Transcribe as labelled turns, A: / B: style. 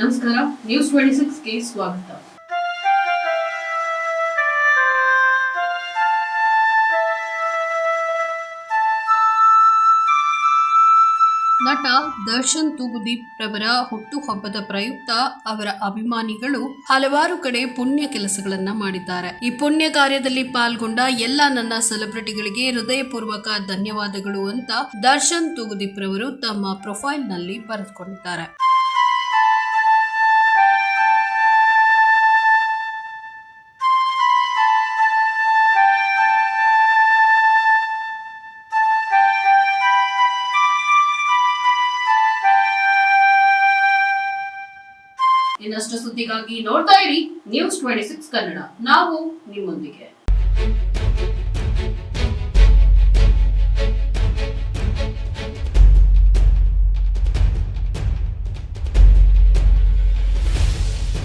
A: ನಮಸ್ಕಾರ, ನ್ಯೂಸ್ 26ಗೆ ಸ್ವಾಗತ. ನಟ ದರ್ಶನ್ ತೂಗುದೀಪ್ ರವರ ಹುಟ್ಟುಹಬ್ಬದ ಪ್ರಯುಕ್ತ ಅವರ ಅಭಿಮಾನಿಗಳು ಹಲವಾರು ಕಡೆ ಪುಣ್ಯ ಕೆಲಸಗಳನ್ನ ಮಾಡಿದ್ದಾರೆ. ಈ ಪುಣ್ಯ ಕಾರ್ಯದಲ್ಲಿ ಪಾಲ್ಗೊಂಡ ಎಲ್ಲ ನನ್ನ ಸೆಲೆಬ್ರಿಟಿಗಳಿಗೆ ಹೃದಯಪೂರ್ವಕ ಧನ್ಯವಾದಗಳು ಅಂತ ದರ್ಶನ್ ತೂಗುದೀಪ್ ರವರು ತಮ್ಮ ಪ್ರೊಫೈಲ್ ನಲ್ಲಿ ಬರೆದುಕೊಂಡಿದ್ದಾರೆ. ಇನ್ನಷ್ಟು ಸುದ್ದಿಗಾಗಿ ನೋಡ್ತಾ ಇರಿ ನ್ಯೂಸ್ 26 ಕನ್ನಡ. ನಾವು ನಿಮ್ಮೊಂದಿಗೆ.